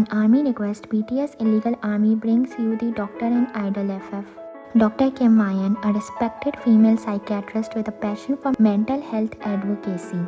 On Army request, BTS Illegal Army brings you the Doctor and Idol FF. Dr. Kim Mayan, a respected female psychiatrist with a passion for mental health advocacy,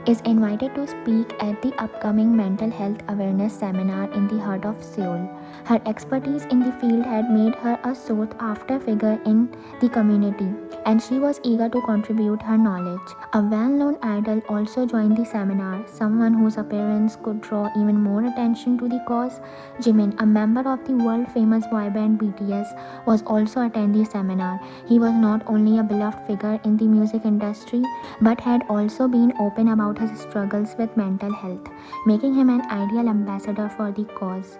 is invited to speak at the upcoming Mental Health Awareness Seminar in the heart of Seoul. Her expertise in the field had made her a sought-after figure in the community, and she was eager to contribute her knowledge. A well-known idol also joined the seminar, someone whose appearance could draw even more attention to the cause. Jimin, a member of the world-famous boy band BTS, was also attending the seminar. He was not only a beloved figure in the music industry, but had also been open about his struggles with mental health, making him an ideal ambassador for the cause.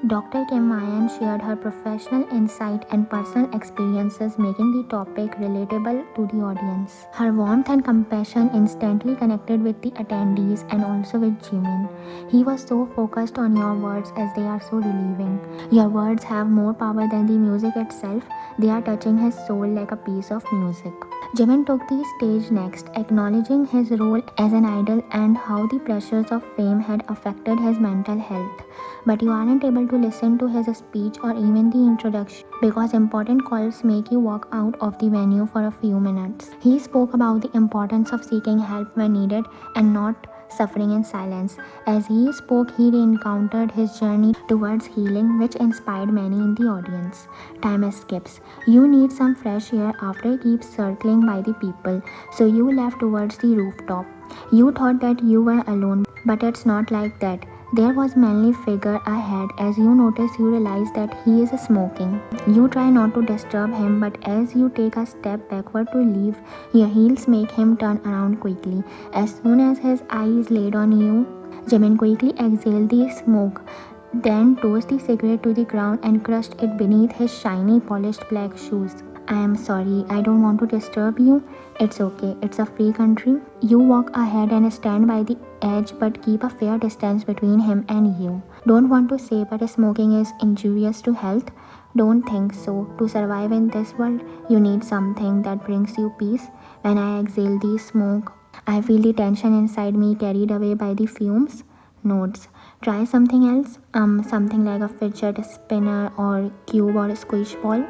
Dr. Kim Mayan shared her professional insight and personal experiences, making the topic relatable to the audience. Her warmth and compassion instantly connected with the attendees and also with Jimin. He was so focused on your words as they are so relieving. Your words have more power than the music itself. They are touching his soul like a piece of music. Jimin took the stage next, acknowledging his role as an idol and how the pressures of fame had affected his mental health. But you aren't able to listen to his speech or even the introduction because important calls make you walk out of the venue for a few minutes. He spoke about the importance of seeking help when needed and not suffering in silence. As he spoke, he re-encountered his journey towards healing, which inspired many in the audience. Time escapes. You need some fresh air after it keeps circling by the people, so you left towards the rooftop. You thought that you were alone, but it's not like that. There was a manly figure ahead. As you notice, you realize that he is smoking. You try not to disturb him, but as you take a step backward to leave, your heels make him turn around quickly. As soon as his eyes laid on you, Jimin quickly exhaled the smoke, then tossed the cigarette to the ground and crushed it beneath his shiny, polished black shoes. I am sorry, I don't want to disturb you. It's okay, it's a free country. You walk ahead and stand by the edge but keep a fair distance between him and you. Don't want to say, but smoking is injurious to health. Don't think so. To survive in this world, you need something that brings you peace. When I exhale the smoke, I feel the tension inside me carried away by the fumes. Notes. Try something else. Something like a fidget spinner or cube or a squish ball.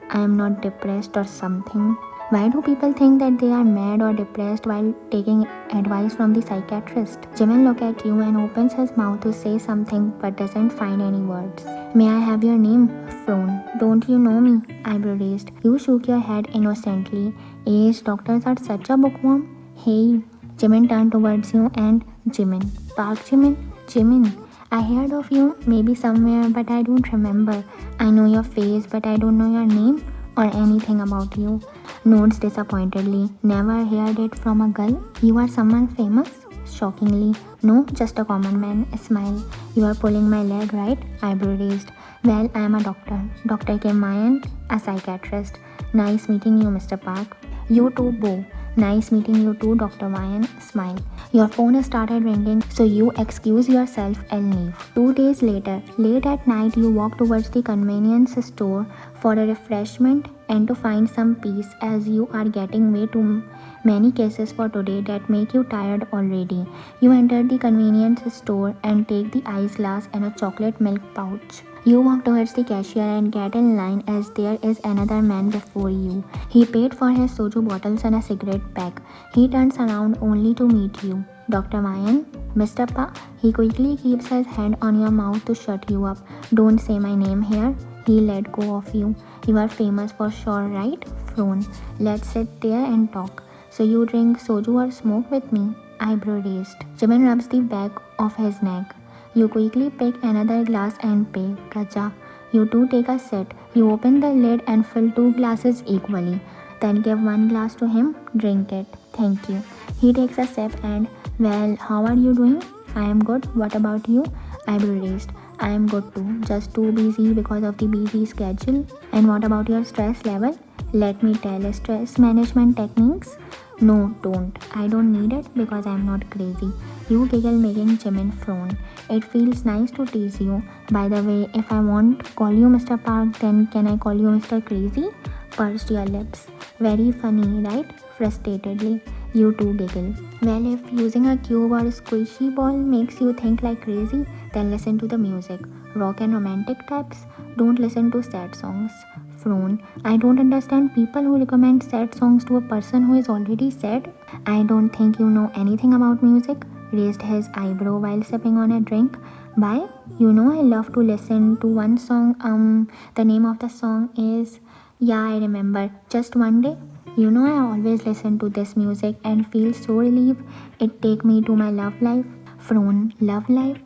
I am not depressed or something. Why do people think that they are mad or depressed while taking advice from the psychiatrist? Jimin looks at you and opens his mouth to say something but doesn't find any words. May I have your name? Frown. Don't you know me? Eyebrow raised. You shook your head innocently. Age doctors are such a bookworm. Hey. Jimin turned towards you and Jimin. Park Jimin? Jimin. I heard of you, maybe somewhere, but I don't remember. I know your face, but I don't know your name or anything about you. Notes disappointedly. Never heard it from a girl. You are someone famous? Shockingly. No, just a common man. Smile. You are pulling my leg, right? Eyebrow raised. Well, I am a doctor. Dr. Kim Mayan, a psychiatrist. Nice meeting you, Mr. Park. You too, Bo. Nice meeting you too, Dr. Mayan. Smile. Your phone started ringing, so you excuse yourself and leave. 2 days later, late at night, you walk towards the convenience store for a refreshment and to find some peace as you are getting way too many cases for today that make you tired already. You enter the convenience store and take the ice glass and a chocolate milk pouch. You walk towards the cashier and get in line as there is another man before you. He paid for his soju bottles and a cigarette pack. He turns around only to meet you. Dr. Mayan? Mr. Pa? He quickly keeps his hand on your mouth to shut you up. Don't say my name here. He let go of you. You are famous for sure, right? Frown. Let's sit there and talk. So you drink soju or smoke with me? Eyebrow raised. Jimin rubs the back of his neck. You quickly pick another glass and pay. Gacha. You two take a sip. You open the lid and fill 2 glasses equally. Then give 1 glass to him. Drink it. Thank you. He takes a sip and, well, how are you doing? I am good. What about you? Eyebrow raised. I am good too. Just too busy because of the busy schedule. And what about your stress level? Let me tell. Stress management techniques? No, don't. I don't need it because I'm not crazy. You giggle, making Jimin frown. It feels nice to tease you. By the way, if I won't call you Mr. Park, then can I call you Mr. Crazy? Pursed your lips. Very funny, right? Frustratedly. You two giggle. Well, if using a cube or a squishy ball makes you think like crazy, Then listen to the music. Rock and romantic types, don't listen to sad songs. Frown, I don't understand people who recommend sad songs to a person who is already sad. I don't think you know anything about music. Raised his eyebrow while sipping on a drink. Why? You know I love to listen to one song. The name of the song is, yeah, I remember. Just one day. You know I always listen to this music and feel so relieved. It take me to my love life. Frown, love life.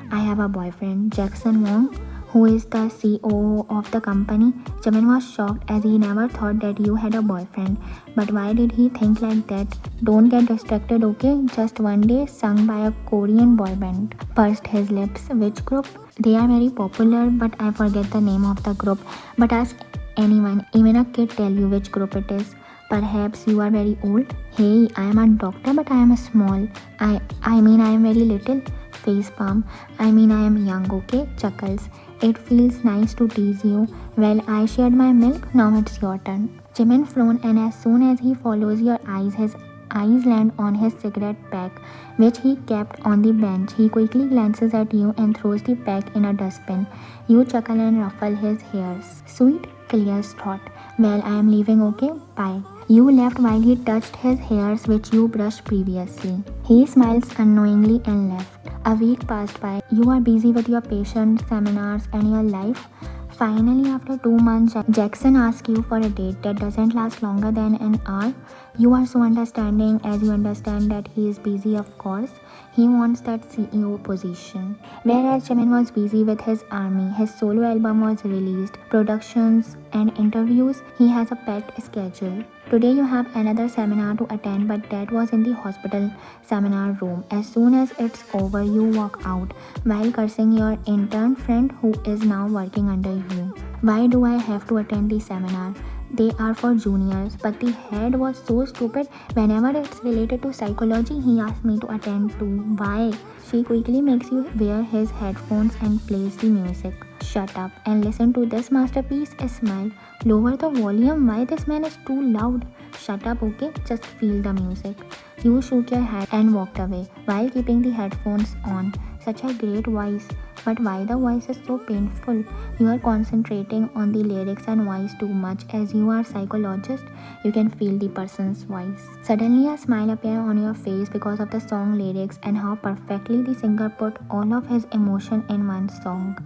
I have a boyfriend, Jackson Wong, who is the CEO of the company. Jimin was shocked as he never thought that you had a boyfriend. But why did he think like that? Don't get distracted, okay? Just one day, sung by a Korean boy band. Pursed his lips. Which group? They are very popular, but I forget the name of the group. But ask anyone, even a kid tell you which group it is. Perhaps you are very old. Hey, I am a doctor, but I am a small. I mean I am very little. Face palm. I mean I am young, okay? Chuckles. It feels nice to tease you. Well, I shared my milk, now it's your turn. Jimin frowned, and as soon as he follows your eyes, his eyes land on his cigarette pack, which he kept on the bench. He quickly glances at you and throws the pack in a dustbin. You chuckle and ruffle his hairs. Sweet, clears thought. Well, I am leaving, okay? Bye. You left while he touched his hairs which you brushed previously. He smiles unknowingly and left. A week passed by. You are busy with your patients, seminars, and your life. Finally, after 2 months, Jackson asks you for a date that doesn't last longer than an hour. You are so understanding as you understand that he is busy, of course. He wants that CEO position. Whereas Jimin was busy with his army, his solo album was released, productions and interviews, he has a packed schedule. Today you have another seminar to attend, but that was in the hospital seminar room. As soon as it's over, you walk out while cursing your intern friend who is now working under you. Why do I have to attend the seminar? They are for juniors, but the head was so stupid. Whenever it's related to psychology, he asked me to attend too. Why? She quickly makes you wear his headphones and plays the music. Shut up and listen to this masterpiece. A smile. Lower the volume. Why this man is too loud? Shut up, okay? Just feel the music. You shook your head and walked away while keeping the headphones on. Such a great voice. But why the voice is so painful? You are concentrating on the lyrics and voice too much. As you are a psychologist, you can feel the person's voice. Suddenly a smile appears on your face because of the song lyrics and how perfectly the singer put all of his emotion in one song.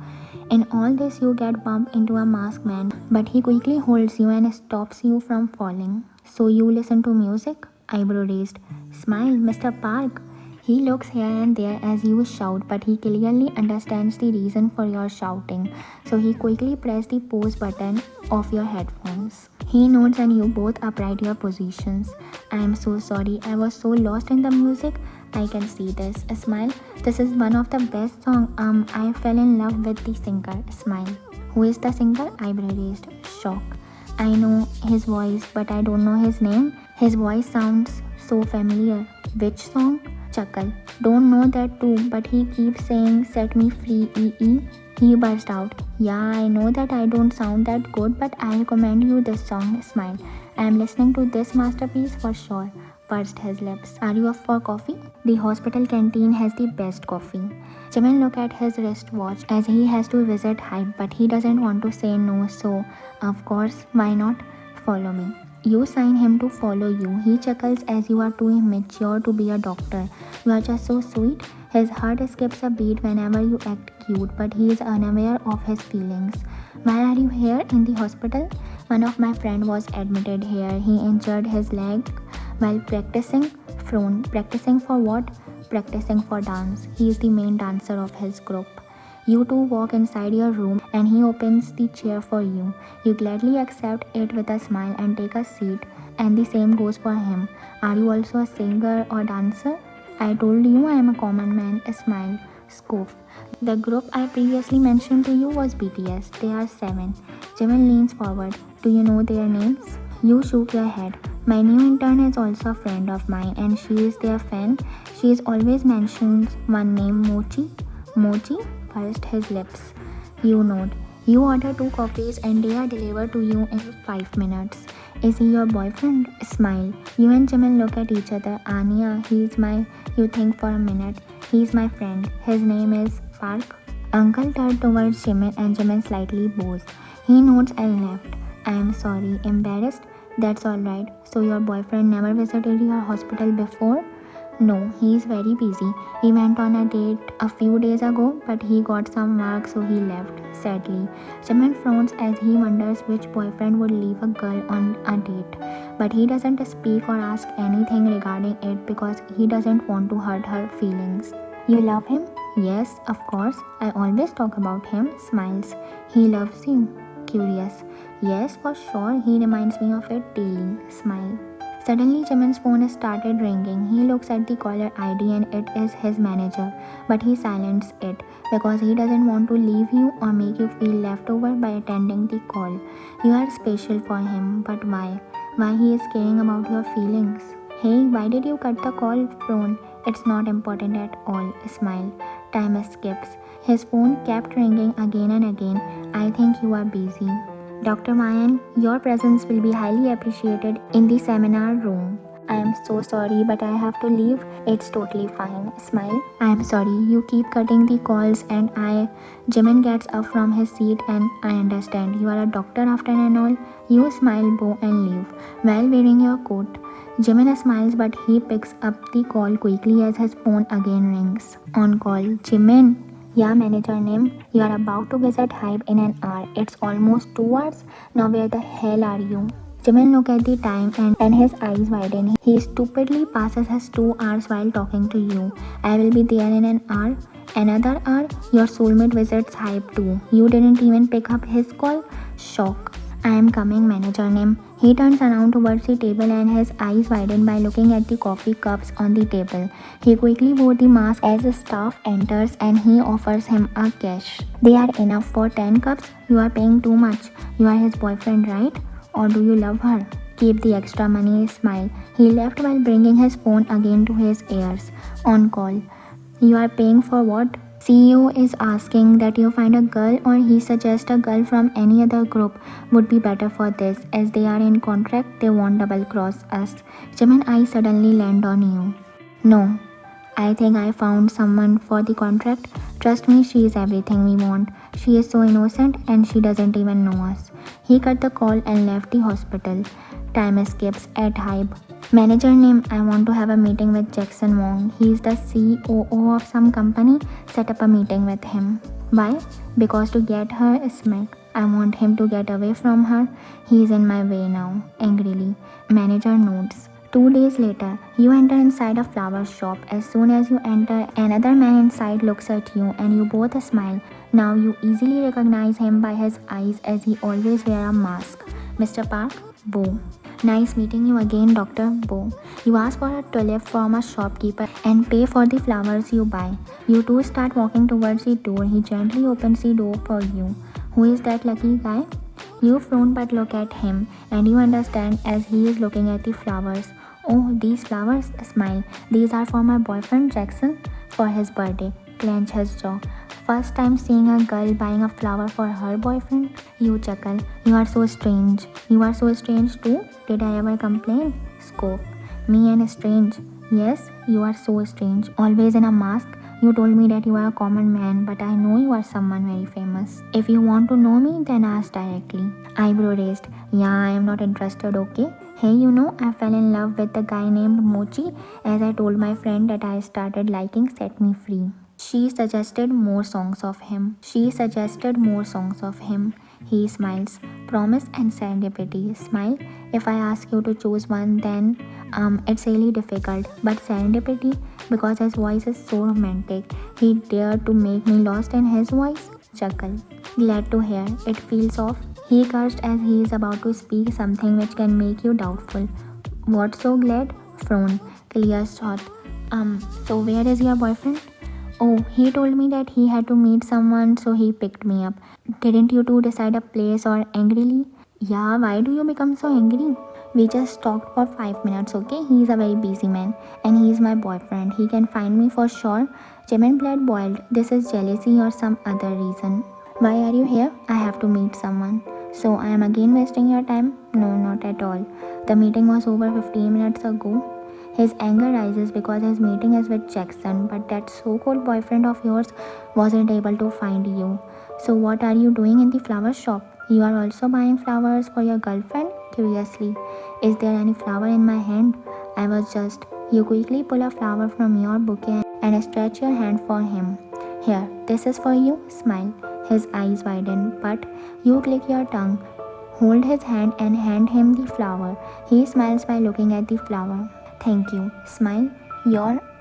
In all this you get bumped into a masked man, but he quickly holds you and stops you from falling. So you listen to music? Eyebrow raised. Smile, Mr. Park. He looks here and there as you shout, but he clearly understands the reason for your shouting. So he quickly presses the pause button of your headphones. He nods and you both upright your positions. I am so sorry, I was so lost in the music. I can see this. A smile. This is one of the best songs. I fell in love with the singer. Smile. Who is the singer? Eyebrow raised. Shock. I know his voice, but I don't know his name. His voice sounds so familiar. Which song? Chuckle. Don't know that too, but he keeps saying set me free EE. He burst out. Yeah, I know that I don't sound that good, but I recommend you this song. Smile. I am listening to this masterpiece for sure. Pursed his lips. Are you up for coffee? The hospital canteen has the best coffee. Jimin looked at his wristwatch as he has to visit Hype, but he doesn't want to say no, so of course, why not? Follow me. You sign him to follow you. He chuckles as you are too immature to be a doctor. You are just so sweet. His heart skips a beat whenever you act cute, but he is unaware of his feelings. Why are you here in the hospital? One of my friends was admitted here. He injured his leg while practicing. Frown. Practicing for what? Practicing for dance. He is the main dancer of his group. You two walk inside your room and he opens the chair for you. You gladly accept it with a smile and take a seat, and the same goes for him. Are you also a singer or dancer? I told you I am a common man. A smile. Scoff. The group I previously mentioned to you was BTS. They are 7. Jimin leans forward. Do you know their names? You shook your head. My new intern is also a friend of mine and she is their fan. She is always mentions one name, Mochi. Mochi? Pursed his lips. You nod. You order 2 coffees and they are delivered to you in 5 minutes. Is he your boyfriend? Smile. You and Jimin look at each other. Anya, you think for a minute. He's my friend. His name is Park. Uncle turned towards Jimin and Jimin slightly bows. He nods and left. I am sorry. Embarrassed? That's alright. So your boyfriend never visited your hospital before? No, he is very busy. He went on a date a few days ago, but he got some work so he left, sadly. Jimin frowns as he wonders which boyfriend would leave a girl on a date. But he doesn't speak or ask anything regarding it because he doesn't want to hurt her feelings. You love him? Yes, of course. I always talk about him. Smiles. He loves you. Curious. Yes, for sure. He reminds me of it daily. Smile. Suddenly, Jimin's phone started ringing. He looks at the caller ID and it is his manager, but he silences it because he doesn't want to leave you or make you feel left over by attending the call. You are special for him, but why? Why he is caring about your feelings? Hey, why did you cut the call phone? It's not important at all. Smile. Time skips. His phone kept ringing again and again. I think you are busy. Dr. Mayan, your presence will be highly appreciated in the seminar room. I am so sorry, but I have to leave. It's totally fine. Smile. I am sorry. You keep cutting the calls and Jimin gets up from his seat and I understand. You are a doctor after and all. You smile, bow and leave while wearing your coat. Jimin smiles but he picks up the call quickly as his phone again rings. On call. Jimin. Yeah, manager name. You are about to visit Hype in an hour. It's almost 2 hours. Now where the hell are you? Jimin looks at the time and his eyes widen. He stupidly passes his 2 hours while talking to you. I will be there in an hour. Another hour? Your soulmate visits Hype too. You didn't even pick up his call? Shock. I am coming, manager name. He turns around towards the table and his eyes widen by looking at the coffee cups on the table. He quickly wore the mask as the staff enters and he offers him a cash. They are enough for 10 cups. You are paying too much. You are his boyfriend, right? Or do you love her? Keep the extra money. Smile. He left while bringing his phone again to his ears. On call. You are paying for what? CEO is asking that you find a girl or he suggests a girl from any other group would be better for this. As they are in contract, they won't double cross us. Jimin, I suddenly land on you. No, I think I found someone for the contract. Trust me, she is everything we want. She is so innocent and she doesn't even know us. He cut the call and left the hospital. Time escapes at Hype. Manager name, I want to have a meeting with Jackson Wong. He is the COO of some company. Set up a meeting with him. Why? Because to get her smack. I want him to get away from her. He is in my way now. Angrily. Manager notes. 2 days later, you enter inside a flower shop. As soon as you enter, another man inside looks at you and you both smile. Now you easily recognize him by his eyes as he always wears a mask. Mr. Park? Boo. Nice meeting you again, Dr. Bo. You ask for a tulip from a shopkeeper and pay for the flowers you buy. You two start walking towards the door. He gently opens the door for you. Who is that lucky guy? You frown but look at him and you understand as he is looking at the flowers. Oh, these flowers? Smile. These are for my boyfriend Jackson for his birthday. Clench his jaw. First time seeing a girl buying a flower for her boyfriend? You chuckle. You are so strange. You are so strange too? Did I ever complain? Scope. Me and strange. Yes, you are so strange. Always in a mask. You told me that you are a common man, but I know you are someone very famous. If you want to know me, then ask directly. Eyebrow raised. Yeah, I am not interested, okay? Hey, I fell in love with a guy named Mochi as I told my friend that I started liking Set Me Free. She suggested more songs of him. He smiles. Promise and serendipity. Smile. If I ask you to choose one, then it's really difficult. But serendipity, because his voice is so romantic. He dared to make me lost in his voice. Chuckle. Glad to hear. It feels off. He cursed as he is about to speak something which can make you doubtful. What so glad? Frown. Clear thought. So where is your boyfriend? Oh, he told me that he had to meet someone, so he picked me up. Didn't you two decide a place or angrily? Yeah, why do you become so angry? We just talked for 5 minutes, okay? He is a very busy man and he is my boyfriend. He can find me for sure. Jimin blood boiled. This is jealousy or some other reason. Why are you here? I have to meet someone. So I am again wasting your time? No, not at all. The meeting was over 15 minutes ago. His anger rises because his meeting is with Jackson, but that so-called boyfriend of yours wasn't able to find you. So what are you doing in the flower shop? You are also buying flowers for your girlfriend? Curiously. Is there any flower in my hand? I was just. You quickly pull a flower from your bouquet and stretch your hand for him. Here, this is for you. Smile. His eyes widen, but you click your tongue. Hold his hand and hand him the flower. He smiles by looking at the flower. Thank you. Smile.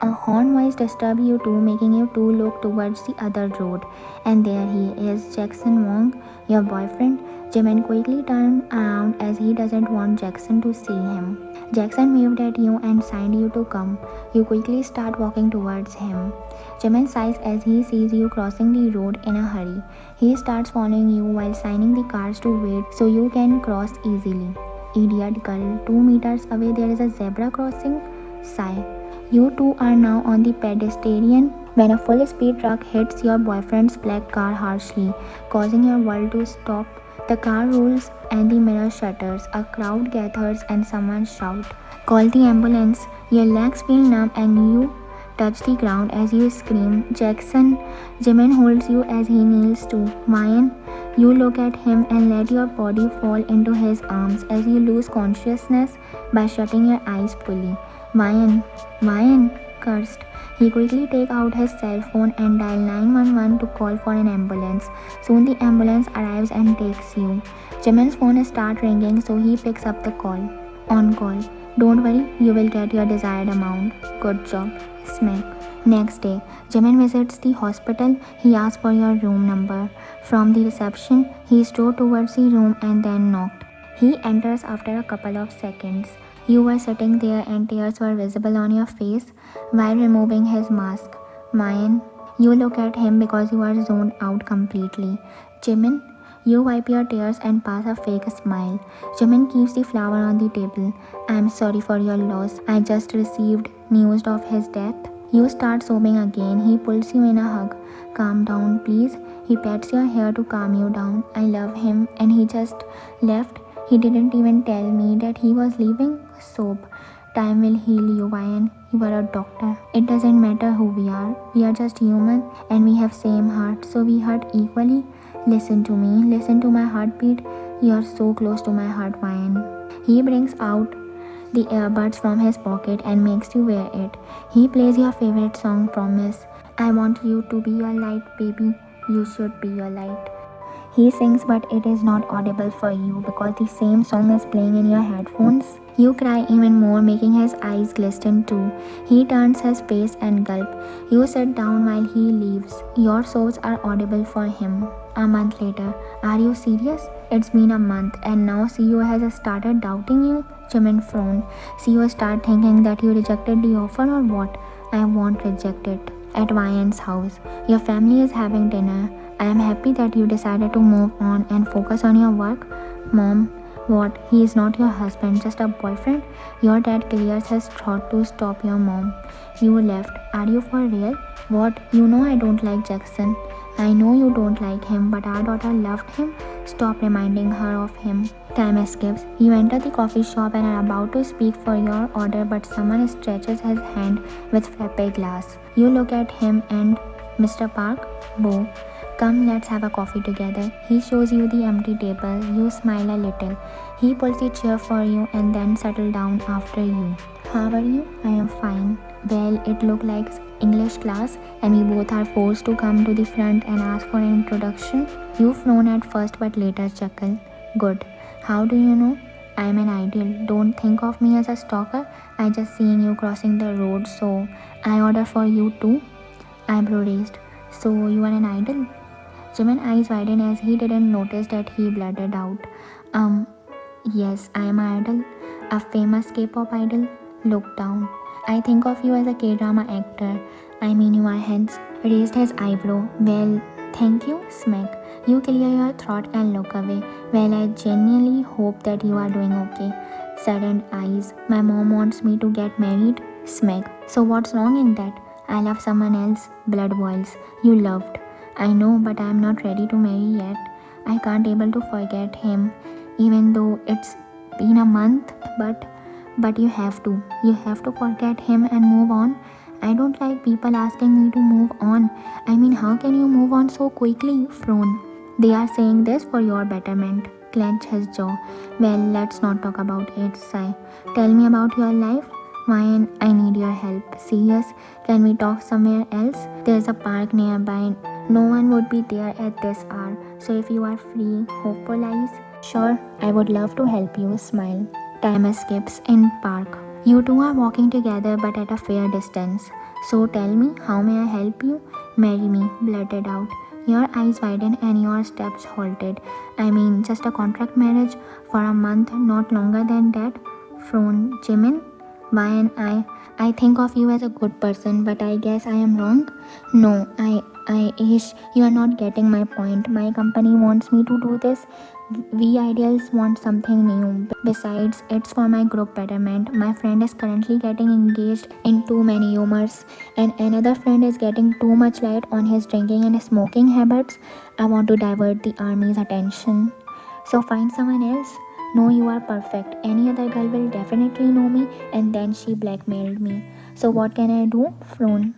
A horn voice disturbs you too, making you two look towards the other road. And there he is, Jackson Wong, your boyfriend. Jimin quickly turned around as he doesn't want Jackson to see him. Jackson waved at you and signed you to come. You quickly start walking towards him. Jimin sighs as he sees you crossing the road in a hurry. He starts following you while signing the cars to wait so you can cross easily. Idiot girl, 2 meters away there is a zebra crossing. Sigh. You two are now on the pedestrian when a full speed truck hits your boyfriend's black car harshly, causing your world to stop. The car rolls and the mirror shutters. A crowd gathers and someone shouts, "Call the ambulance." Your legs feel numb and you touch the ground as you scream. Jimin holds you as he kneels too. Mayan, you look at him and let your body fall into his arms as you lose consciousness by shutting your eyes fully. Mayan, cursed. He quickly takes out his cell phone and dial 911 to call for an ambulance. Soon the ambulance arrives and takes you. Jimin's phone starts ringing, so he picks up the call. On call. Don't worry, you will get your desired amount. Good job. Smack. Next day, Jimin visits the hospital. He asks for your room number. From the reception, he strode towards the room and then knocked. He enters after a couple of seconds. You were sitting there and tears were visible on your face while removing his mask. Mayan, you look at him because you are zoned out completely. Jimin, you wipe your tears and pass a fake smile. Jimin keeps the flower on the table. I am sorry for your loss. I just received news of his death. You start sobbing again. He pulls you in a hug. Calm down, please. He pats your hair to calm you down. I love him and he just left. He didn't even tell me that he was leaving. Soap. Time will heal you, Ryan. You are a doctor. It doesn't matter who we are. We are just human and we have same heart, so we hurt equally. Listen to me. Listen to my heartbeat. You are so close to my heart, Ryan. He brings out the earbuds from his pocket and makes you wear it. He plays your favorite song, Promise. I want you to be your light, baby. You should be your light. He sings, but it is not audible for you because the same song is playing in your headphones. You cry even more, making his eyes glisten too. He turns his face and gulp. You sit down while he leaves. Your sobs are audible for him. A month later. Are you serious? It's been a month and now CEO has started doubting you? Jimin frowned. CEO start thinking that you rejected the offer or what? I won't reject it. At Ryan's house. Your family is having dinner. I am happy that you decided to move on and focus on your work. Mom, what? He is not your husband, just a boyfriend? Your dad clears his throat to stop your mom. You left. Are you for real? What? You know I don't like Jackson. I know you don't like him, but our daughter loved him. Stop reminding her of him. Time escapes. You enter the coffee shop and are about to speak for your order, but someone stretches his hand with frappe glass. You look at him and, Mr. Park, Bo. Come, let's have a coffee together. He shows you the empty table. You smile a little. He pulls the chair for you and then settles down after you. How are you? I am fine. Well, it looked like English class and we both are forced to come to the front and ask for an introduction. You frown at first but later chuckle. Good. How do you know? I am an ideal. Don't think of me as a stalker. I just seen you crossing the road, so I order for you too. Eyebrow raised. So you are an idol? Jimin's eyes widen as he didn't notice that he blurted out. Yes, I am an idol. A famous K-pop idol. Look down. I think of you as a K-drama actor. I mean you are hence. Raised his eyebrow. Well, thank you, smack. You clear your throat and look away. Well, I genuinely hope that you are doing okay. Saddened eyes. My mom wants me to get married. Smack. So what's wrong in that? I love someone else. Blood boils. You loved. I know, but I am not ready to marry yet. I can't able to forget him, even though it's been a month. But But you have to. You have to forget him and move on. I don't like people asking me to move on. I mean, how can you move on so quickly, Froon? They are saying this for your betterment. Clench his jaw. Well, let's not talk about it, sigh. Tell me about your life. Ryan, I need your help. Serious? Can we talk somewhere else? There's a park nearby. No one would be there at this hour. So if you are free, hopeful eyes. Sure, I would love to help you. Smile. Time escapes in park. You two are walking together but at a fair distance. So tell me, how may I help you? Marry me, blurted out. Your eyes widened and your steps halted. I mean, just a contract marriage for a month, not longer than that. Frown, Jimin? Why and I think of you as a good person, but I guess I am wrong. No, Ish, you are not getting my point. My company wants me to do this. We ideals want something new. Besides, it's for my group betterment. My friend is currently getting engaged in too many humors, and another friend is getting too much light on his drinking and smoking habits. I want to divert the army's attention. So find someone else. No, you are perfect. Any other girl will definitely know me. And then she blackmailed me. So what can I do? Frown.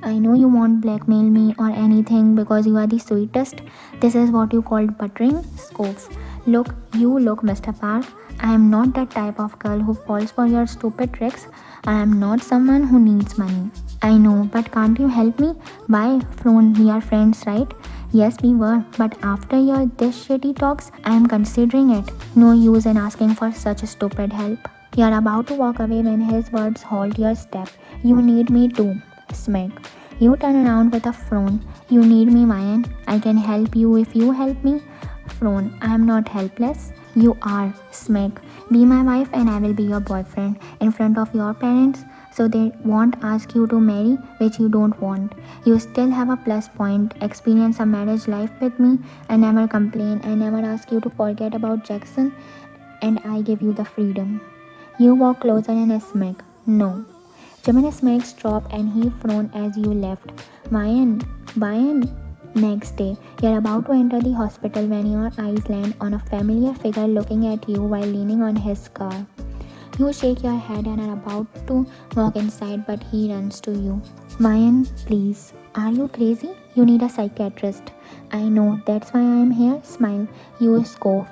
I know you won't blackmail me or anything because you are the sweetest. This is what you called buttering. Scoff. Look, Mr. Park. I am not that type of girl who falls for your stupid tricks. I am not someone who needs money. I know, but can't you help me? Why, Frown, we are friends, right? Yes, we were, but after your this shitty talks, I am considering it. No use in asking for such stupid help. You are about to walk away when his words halt your step. You need me too. Smack. You turn around with a frown. You need me, Ryan. I can help you if you help me. Frown. I am not helpless. You are. Smack. Be my wife and I will be your boyfriend in front of your parents. So they won't ask you to marry, which you don't want. You still have a plus point. Experience a marriage life with me. I never complain. I never ask you to forget about Jackson. And I give you the freedom. You walk closer and smack. No. Jimin smirks drop and he frowned as you left. Ryan. Next day, you're about to enter the hospital when your eyes land on a familiar figure looking at you while leaning on his car. You shake your head and are about to walk inside, but he runs to you. Ryan, please. Are you crazy? You need a psychiatrist. I know, that's why I am here. Smile. You scoff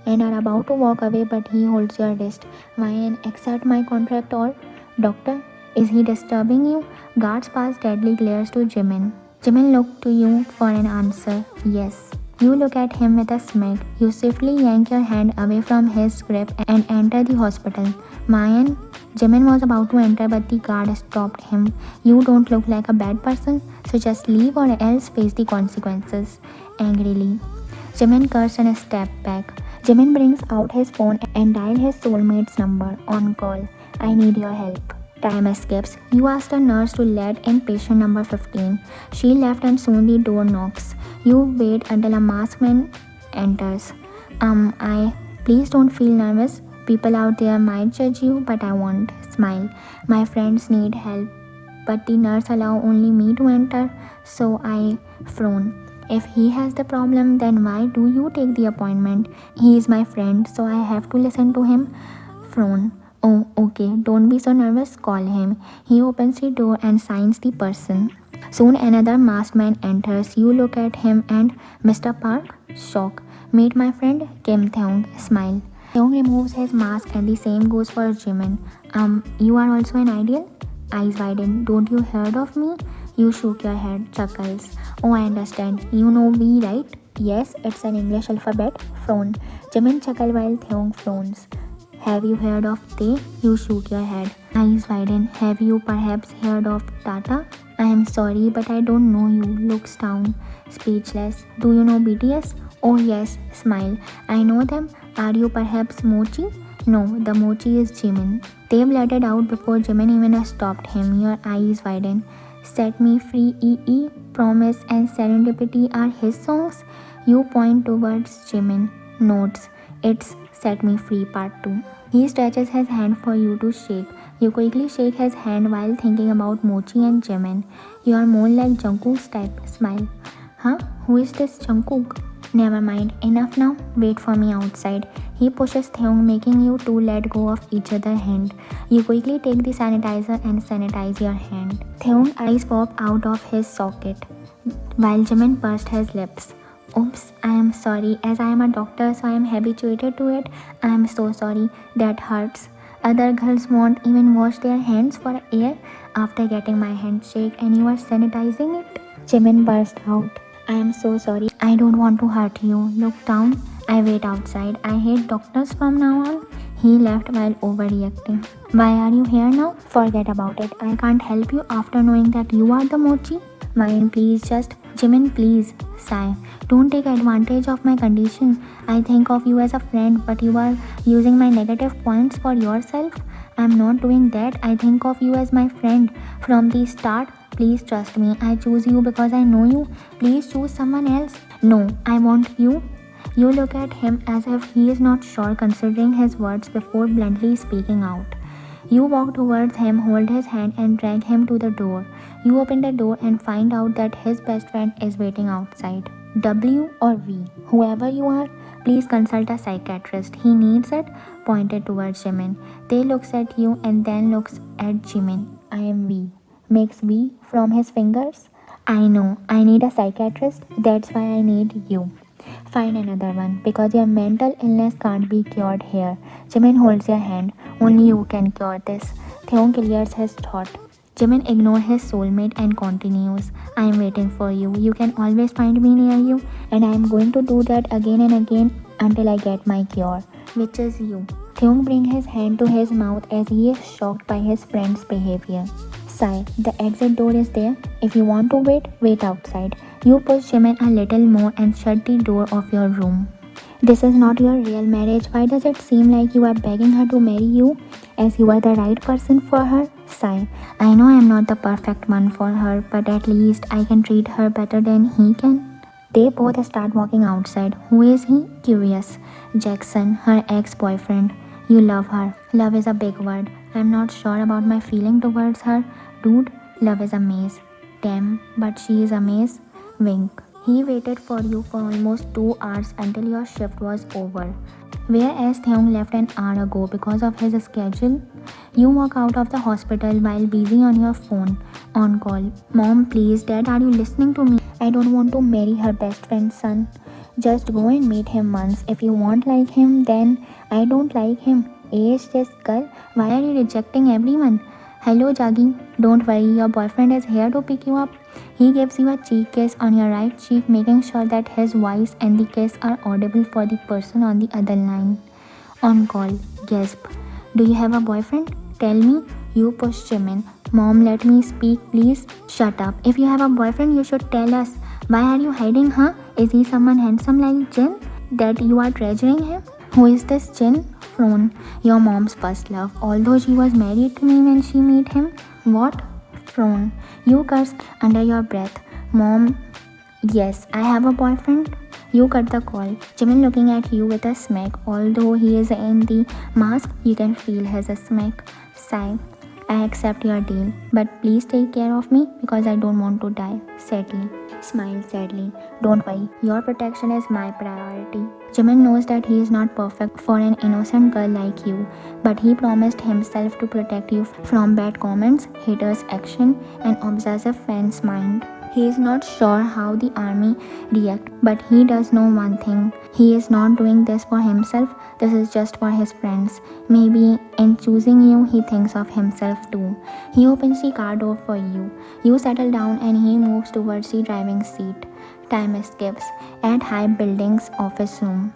and are about to walk away, but he holds your wrist. Ryan, accept my contract or... Doctor, is he disturbing you? Guards pass deadly glares to Jimin. Jimin looked to you for an answer. Yes. You look at him with a smirk. You swiftly yank your hand away from his grip and enter the hospital. Mayan, Jimin was about to enter but the guard stopped him. You don't look like a bad person, so just leave or else face the consequences. Angrily. Jimin cursed and stepped back. Jimin brings out his phone and dials his soulmate's number. On call. I need your help. Time escapes. You asked a nurse to let in patient number 15. She left and soon the door knocks. You wait until a masked man enters. Please don't feel nervous. People out there might judge you, but I won't. Smile. My friends need help, but the nurse allow only me to enter, so I frown. If he has the problem, then why do you take the appointment? He is my friend, so I have to listen to him. Frown. Oh, okay, don't be so nervous, call him. He opens the door and signs the person. Soon another masked man enters. You look at him and Mr. Park, shock. Meet my friend Kim Theong, smile. Theong removes his mask and the same goes for Jimin. You are also an ideal? Eyes widen. Don't you heard of me? You shook your head, chuckles. Oh, I understand. You know V, right? Yes, it's an English alphabet. Frown. Jimin chuckles while Theong frowns. Have you heard of they? You shook your head. Eyes widen. Have you perhaps heard of Tata? I am sorry, but I don't know you. Looks down. Speechless. Do you know BTS? Oh yes. Smile. I know them. Are you perhaps Mochi? No, the Mochi is Jimin. They blurted out before Jimin even stopped him. Your eyes widen. Set Me Free EE, Promise and Serendipity are his songs? You point towards Jimin. Notes. It's Set Me Free Part 2. He stretches his hand for you to shake. You quickly shake his hand while thinking about Mochi and Jimin. You are more like Jungkook's type. Smile. Huh? Who is this Jungkook? Never mind. Enough now. Wait for me outside. He pushes Theung, making you two let go of each other's hand. You quickly take the sanitizer and sanitize your hand. Theung's eyes pop out of his socket, while Jimin pursed his lips. Oops, I am sorry. As I am a doctor, so I am habituated to it. I am so sorry. That hurts. Other girls won't even wash their hands for a year after getting my handshake, and you are sanitizing it? Jimin burst out. I am so sorry. I don't want to hurt you. Look down. I wait outside. I hate doctors from now on. He left while overreacting. Why are you here now? Forget about it. I can't help you after knowing that you are the mochi. Mine, please, just Jimin, please. Sigh. Don't take advantage of my condition. I think of you as a friend, but you are using my negative points for yourself. I'm not doing that. I think of you as my friend from the start. Please trust me. I choose you because I know you. Please choose someone else. No, I want you. You look at him as if he is not sure, considering his words before bluntly speaking out. You walk towards him, hold his hand, and drag him to the door. You open the door and find out that his best friend is waiting outside. W or V, whoever you are, please consult a psychiatrist. He needs it. Pointed towards Jimin. They looks at you and then looks at Jimin. I am V. Makes V from his fingers. I know. I need a psychiatrist. That's why I need you. Find another one, because your mental illness can't be cured here. Jimin holds your hand. Only you can cure this. Theon clears his thought. Jimin ignores his soulmate and continues. I am waiting for you. You can always find me near you, and I am going to do that again and again until I get my cure, which is you. Theon brings his hand to his mouth as he is shocked by his friend's behavior. Sigh. The exit door is there. If you want to wait, wait outside. You push Jimin a little more and shut the door of your room. This is not your real marriage. Why does it seem like you are begging her to marry you, as you are the right person for her? Sigh. I know I am not the perfect one for her, but at least I can treat her better than he can. They both start walking outside. Who is he? Curious. Jackson, her ex-boyfriend. You love her. Love is a big word. I'm not sure about my feeling towards her. Dude, love is a maze. Damn, but she is a maze. Wink. He waited for you for almost 2 hours until your shift was over. Whereas Theung left an hour ago because of his schedule. You walk out of the hospital while busy on your phone. On call. Mom, please, Dad, are you listening to me? I don't want to marry her best friend's son. Just go and meet him once. If you won't like him, then I don't like him. Age this girl. Why are you rejecting everyone? Hello, Jagi. Don't worry, your boyfriend is here to pick you up. He gives you a cheek kiss on your right cheek, making sure that his voice and the kiss are audible for the person on the other line. On call. Gasp. Do you have a boyfriend? Tell me. You push Jimin. Mom, let me speak, please. Shut up. If you have a boyfriend, you should tell us. Why are you hiding, huh? Is he someone handsome like Jin that you are treasuring him? Who is this Jin? Frown. Your mom's first love, although she was married to me when she met him. What? Frown. You curse under your breath. Mom, yes, I have a boyfriend. You cut the call. Jimin looking at you with a smirk. Although he is in the mask, you can feel his smirk. Sigh. I accept your deal, but please take care of me because I don't want to die. Sadly. Smile sadly. Don't worry, your protection is my priority. Jimin knows that he is not perfect for an innocent girl like you, but he promised himself to protect you from bad comments, haters' action, and obsessive fans' mind. He is not sure how the army react, but he does know one thing. He is not doing this for himself. This is just for his friends. Maybe in choosing you, he thinks of himself too. He opens the car door for you. You settle down and he moves towards the driving seat. Time skips. At high building's office room.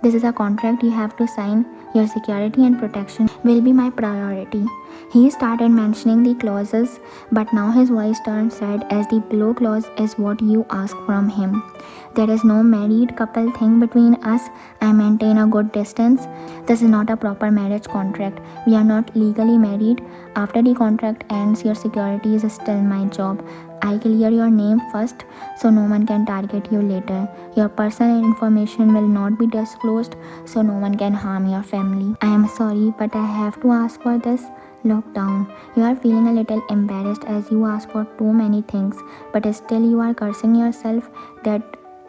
This is a contract you have to sign. Your security and protection will be my priority. He started mentioning the clauses, but now his voice turns red as the below clause is what you ask from him. There is no married couple thing between us. I maintain a good distance. This is not a proper marriage contract. We are not legally married. After the contract ends, your security is still my job. I clear your name first so no one can target you later. Your personal information will not be disclosed so no one can harm your family. I am sorry, but I have to ask for this. Look down. You are feeling a little embarrassed as you ask for too many things, but still you are cursing yourself. That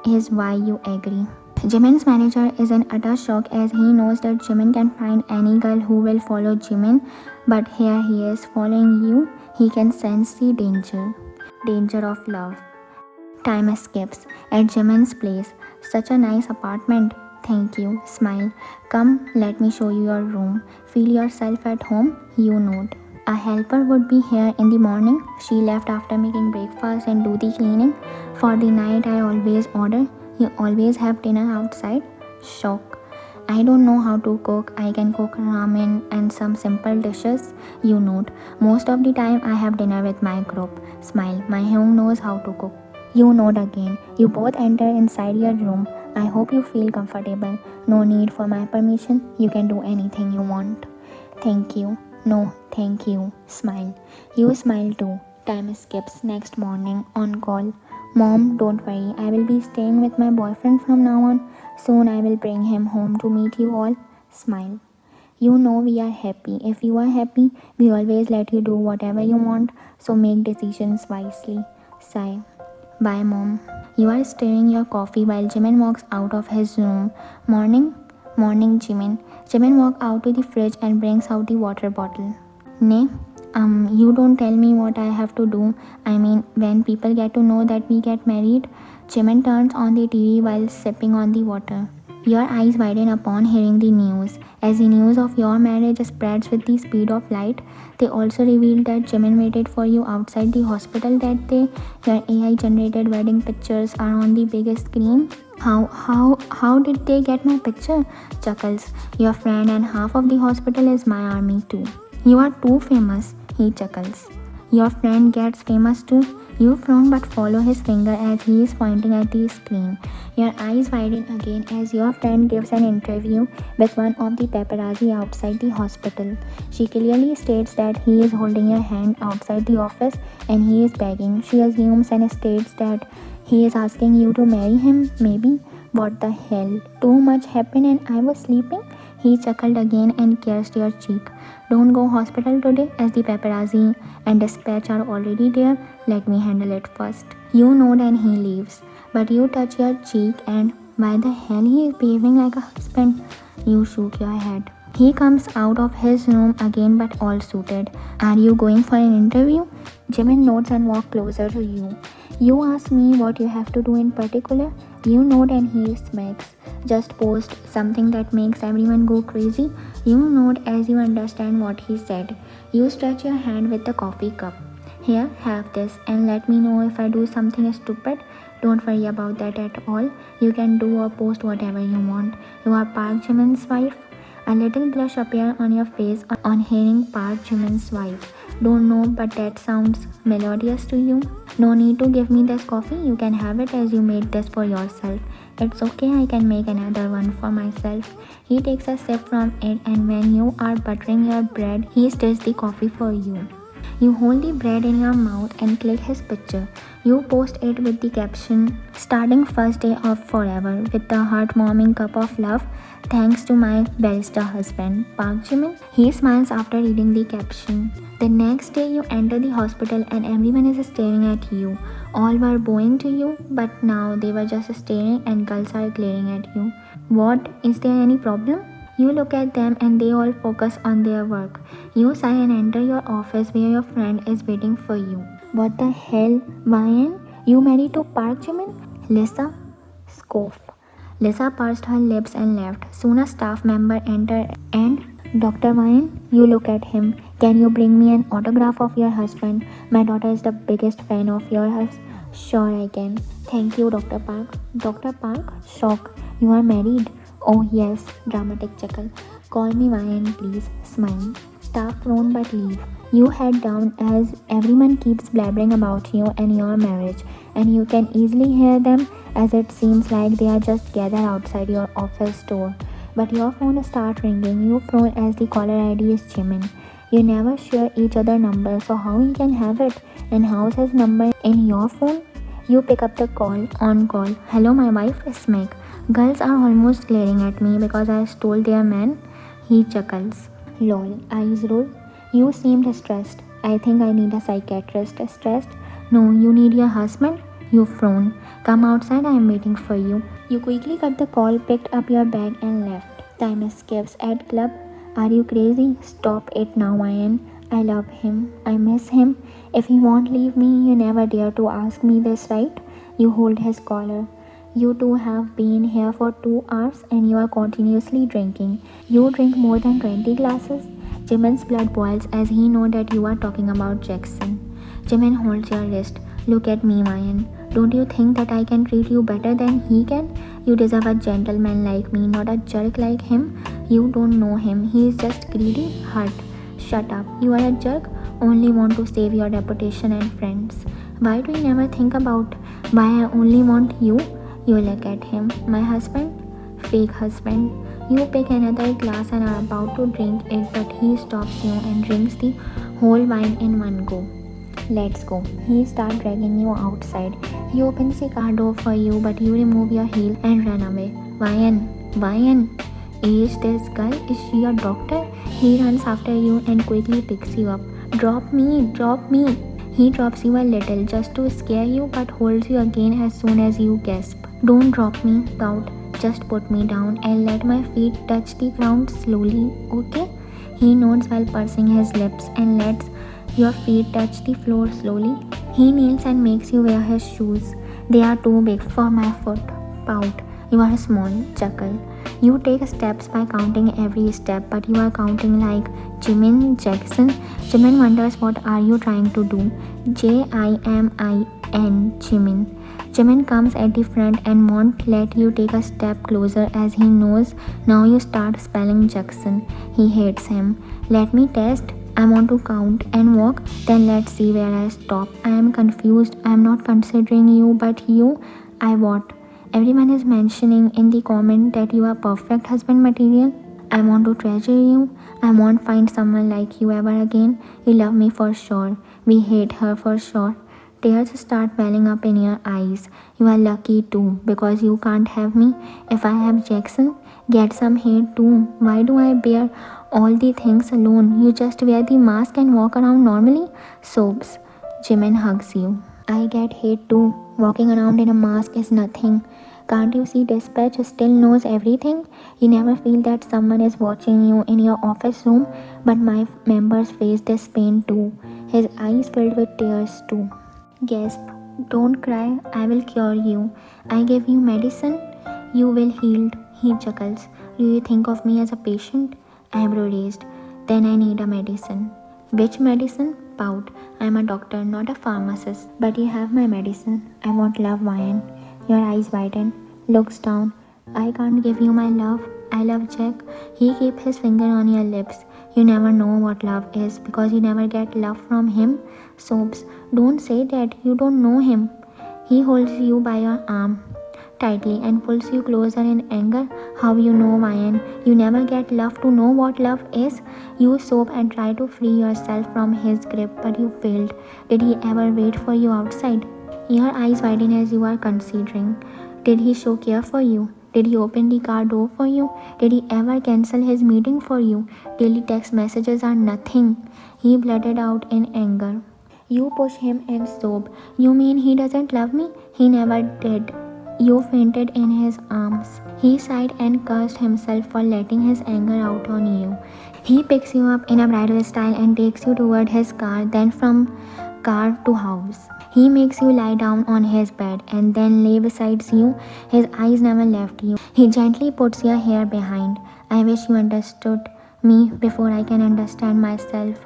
is why you agree. Jimin's manager is in utter shock as he knows that Jimin can find any girl who will follow Jimin, but here he is following you. He can sense the danger of love. Time escapes at Jimin's place. Such a nice apartment. Thank you. Smile. Come, let me show you your room. Feel yourself at home. You note. A helper would be here in the morning. She left after making breakfast and do the cleaning. For the night, I always order. You always have dinner outside. Shock. I don't know how to cook. I can cook ramen and some simple dishes. You note. Most of the time, I have dinner with my group. Smile. My home knows how to cook. You nod again. You both enter inside your room. I hope you feel comfortable. No need for my permission. You can do anything you want. Thank you. No, thank you. Smile. You smile too. Time skips. Next morning, on call. Mom, don't worry. I will be staying with my boyfriend from now on. Soon I will bring him home to meet you all. Smile. You know we are happy. If you are happy, we always let you do whatever you want. So make decisions wisely. Sigh. Bye, Mom. You are stirring your coffee while Jimin walks out of his room. Morning? Morning, Jimin. Jimin walks out to the fridge and brings out the water bottle. Nay, you don't tell me what I have to do. I mean, when people get to know that we get married. Jimin turns on the TV while sipping on the water. Your eyes widen upon hearing the news. As the news of your marriage spreads with the speed of light, they also reveal that Jimin waited for you outside the hospital that day. Your AI-generated wedding pictures are on the biggest screen. How did they get my picture? Chuckles. Your friend and half of the hospital is my army too. You are too famous. He chuckles. Your friend gets famous too. You frown but follow his finger as he is pointing at the screen. Your eyes widen again as your friend gives an interview with one of the paparazzi outside the hospital. She clearly states that he is holding your hand outside the office and he is begging. She assumes and states that he is asking you to marry him, maybe. What the hell? Too much happened and I was sleeping? He chuckled again and kissed your cheek. Don't go hospital today as the paparazzi and dispatch are already there. Let me handle it first. You nod and he leaves. But you touch your cheek and why the hell he is behaving like a husband? You shook your head. He comes out of his room again but all suited. Are you going for an interview? Jimin nods and walks closer to you. You ask me what you have to do in particular? You nod and he smacks. Just post something that makes everyone go crazy. You nod as you understand what he said. You stretch your hand with the coffee cup. Here, have this and let me know if I do something stupid. Don't worry about that at all. You can do or post whatever you want. You are Park Jimin's wife. A little blush appears on your face on hearing Park Jimin's wife. Don't know, but that sounds melodious to you. No need to give me this coffee. You can have it as you made this for yourself. It's okay, I can make another one for myself. He takes a sip from it and when you are buttering your bread, he stirs the coffee for you. You hold the bread in your mouth and click his picture. You post it with the caption, starting first day of forever with the heartwarming cup of love. Thanks to my barista husband, Park Jimin. He smiles after reading the caption. The next day you enter the hospital and everyone is staring at you. All were bowing to you, but now they were just staring and girls are glaring at you. What? Is there any problem? You look at them and they all focus on their work. You sigh and enter your office where your friend is waiting for you. What the hell, Ryan? You married to Park Jimin? Lisa? Scoff. Lisa pursed her lips and left. Soon a staff member entered and Dr. Ryan, you look at him. Can you bring me an autograph of your husband? My daughter is the biggest fan of yours. Sure I can. Thank you, Dr. Park. Dr. Park? Shock. You are married? Oh yes. Dramatic chuckle. Call me Ryan, please. Smile. Staff frown but leave. You head down as everyone keeps blabbering about you and your marriage, and you can easily hear them as it seems like they are just gathered outside your office door. But your phone starts ringing. You frown as the caller ID is Jimin. You never share each other numbers, so how he can have it? And how's his number in your phone? You pick up the call. On call. Hello, my wife is Meg. Girls are almost glaring at me because I stole their man. He chuckles. Lol. Eyes roll. You seemed stressed. I think I need a psychiatrist. Stressed? No, you need your husband? You frown. Come outside, I am waiting for you. You quickly cut the call, picked up your bag and left. Time skips at club. Are you crazy? Stop it now, Ian. I love him. I miss him. If he won't leave me, you never dare to ask me this, right? You hold his collar. You two have been here for 2 hours and you are continuously drinking. You drink more than 20 glasses? Jimin's blood boils as he knows that you are talking about Jackson. Jimin holds your wrist. Look at me, Mayan. Don't you think that I can treat you better than he can? You deserve a gentleman like me, not a jerk like him. You don't know him. He is just greedy, hurt. Shut up. You are a jerk. Only want to save your reputation and friends. Why do you never think about why I only want you? You look at him. My husband? Fake husband. You pick another glass and are about to drink it, but he stops you and drinks the whole wine in one go. Let's go. He starts dragging you outside. He opens the car door for you, but you remove your heel and run away. Vian, is this girl? Is she a doctor? He runs after you and quickly picks you up. Drop me. He drops you a little just to scare you, but holds you again as soon as you gasp. Don't drop me, pout. Just put me down and let my feet touch the ground slowly, okay? He nods while pursing his lips and lets your feet touch the floor slowly. He kneels and makes you wear his shoes. They are too big for my foot. Pout. You are small. Chuckle. You take steps by counting every step, but you are counting like Jimin Jackson. Jimin wonders what are you trying to do. Jimin. Jimin comes at the front and won't let you take a step closer as he knows now you start spelling Jackson. He hates him. Let me test. I want to count and walk, then let's see where I stop. I am confused. I am not considering you, but you, I what? Everyone is mentioning in the comment that you are perfect husband material. I want to treasure you. I won't find someone like you ever again. You love me for sure. We hate her for sure. Tears start welling up in your eyes. You are lucky too, because you can't have me. If I have Jackson, get some hate too. Why do I bear all the things alone? You just wear the mask and walk around normally? Sobs. Jimin hugs you. I get hate too. Walking around in a mask is nothing. Can't you see Dispatch still knows everything? You never feel that someone is watching you in your office room, but my members face this pain too. His eyes filled with tears too. Gasp. Don't cry. I will cure you. I give you medicine. You will healed. He chuckles. Do you think of me as a patient? Eyebrow raised. Then I need a medicine. Which medicine? Pout. I am a doctor, not a pharmacist. But you have my medicine. I want love, Vian. Your eyes widen. Looks down. I can't give you my love. I love Jack. He keeps his finger on your lips. You never know what love is because you never get love from him. Sobs. Don't say that. You don't know him. He holds you by your arm tightly and pulls you closer in anger. How you know, Vian? You never get love to know what love is. You sob and try to free yourself from his grip, but you failed. Did he ever wait for you outside? Your eyes widen as you are considering. Did he show care for you? Did he open the car door for you? Did he ever cancel his meeting for you? Daily text messages are nothing. He blurted out in anger. You push him and sob. You mean he doesn't love me? He never did. You fainted in his arms. He sighed and cursed himself for letting his anger out on you. He picks you up in a bridal style and takes you toward his car, then from car to house. He makes you lie down on his bed and then lay beside you. His eyes never left you. He gently puts your hair behind. I wish you understood me before I can understand myself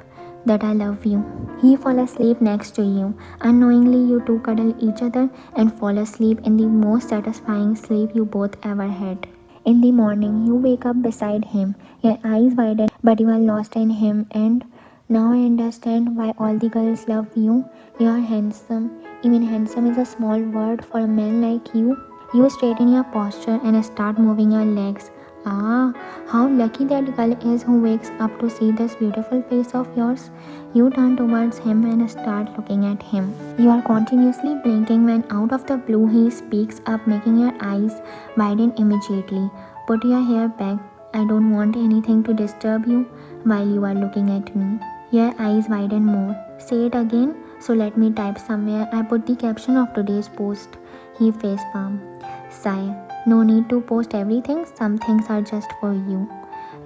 that I love you. He falls asleep next to you. Unknowingly, you two cuddle each other and fall asleep in the most satisfying sleep you both ever had. In the morning, you wake up beside him. Your eyes widen, but you are lost in him, and now I understand why all the girls love you. You are handsome. Even handsome is a small word for a man like you. You straighten your posture and start moving your legs. Ah, how lucky that girl is who wakes up to see this beautiful face of yours. You turn towards him and start looking at him. You are continuously blinking when out of the blue he speaks up, making your eyes widen immediately. Put your hair back. I don't want anything to disturb you while you are looking at me. Your eyes widen more. Say it again. So let me type somewhere. I put the caption of today's post. He face palm. Sigh. No need to post everything, some things are just for you.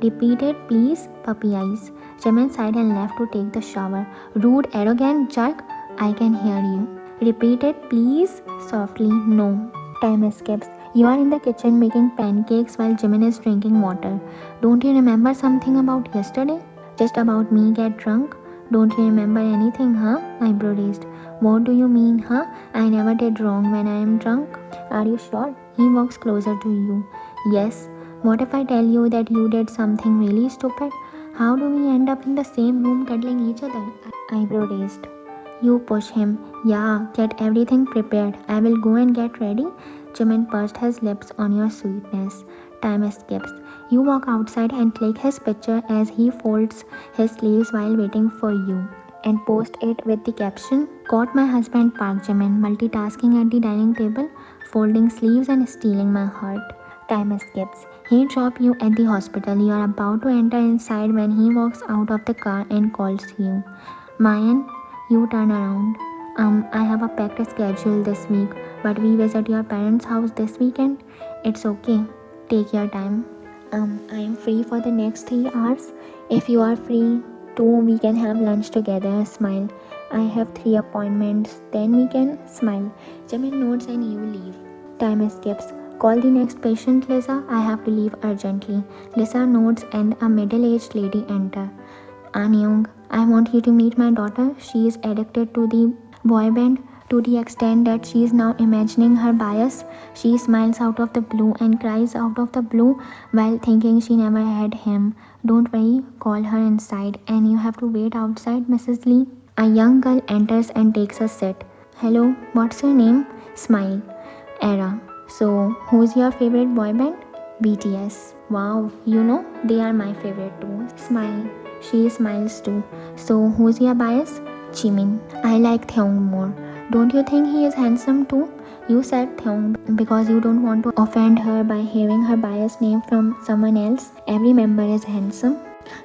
Repeated, please, puppy eyes. Jimin sighed and left to take the shower. Rude, arrogant jerk, I can hear you. Repeated, please, softly, no. Time escapes. You are in the kitchen making pancakes while Jimin is drinking water. Don't you remember something about yesterday? Just about me get drunk? Don't you remember anything, huh? Eyebrow raised. What do you mean, huh? I never did wrong when I am drunk. Are you sure? He walks closer to you. Yes. What if I tell you that you did something really stupid? How do we end up in the same room cuddling each other? Eyebrow raised. You push him. Yeah, get everything prepared. I will go and get ready. Jimin pursed his lips on your sweetness. Time escapes. You walk outside and click his picture as he folds his sleeves while waiting for you, and post it with the caption, Caught my husband Park Jimin multitasking at the dining table, folding sleeves and stealing my heart. Time escapes. He drops you at the hospital. You are about to enter inside when he walks out of the car and calls you. Mayan, you turn around. I have a packed schedule this week, but we visit your parents' house this weekend. It's okay. Take your time. I am free for the next 3 hours. If you are free too, we can have lunch together. Smile. I have 3 appointments. Then we can smile. Jimin nods and you leave. Time escapes. Call the next patient, Lisa. I have to leave urgently. Lisa nods and a middle-aged lady enter. Anyong, I want you to meet my daughter. She is addicted to the boy band to the extent that she is now imagining her bias. She smiles out of the blue and cries out of the blue while thinking she never had him. Don't worry, call her inside and you have to wait outside, Mrs. Lee. A young girl enters and takes a seat. Hello, what's your name? Smile. Era. So, who's your favorite boy band? BTS. Wow, you know, they are my favorite too. Smile. She smiles too. So, who's your bias? Jimin. I like Taeyong more. Don't you think he is handsome too? You said Taeyong because you don't want to offend her by hearing her biased name from someone else. Every member is handsome.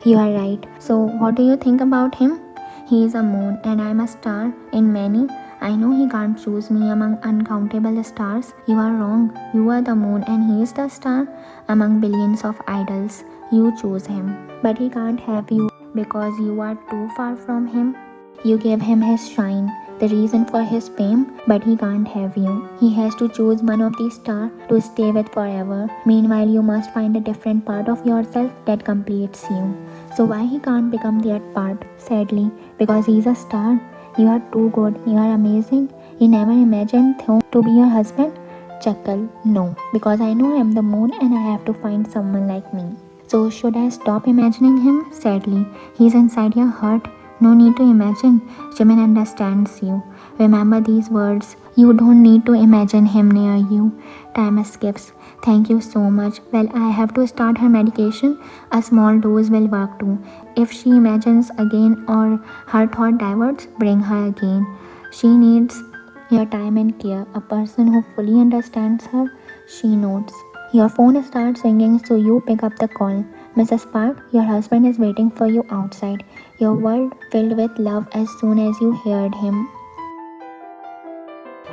You are right. So, what do you think about him? He is a moon and I am a star in many. I know he can't choose me among uncountable stars. You are wrong. You are the moon and he is the star among billions of idols. You choose him. But he can't have you because you are too far from him. You gave him his shine, the reason for his fame, but he can't have you. He has to choose one of these stars to stay with forever. Meanwhile, you must find a different part of yourself that completes you. So why he can't become that part? Sadly, because he's a star. You are too good. You are amazing. He never imagined to be your husband. Chuckle. No, because I know I am the moon and I have to find someone like me. So should I stop imagining him? Sadly, he's inside your heart. No need to imagine. Jimin understands you. Remember these words. You don't need to imagine him near you. Time escapes. Thank you so much. Well, I have to start her medication. A small dose will work too. If she imagines again or her thought diverts, bring her again. She needs your time and care. A person who fully understands her. She nods. Your phone starts ringing, so you pick up the call. Mrs. Park, your husband is waiting for you outside. Your world filled with love as soon as you heard him.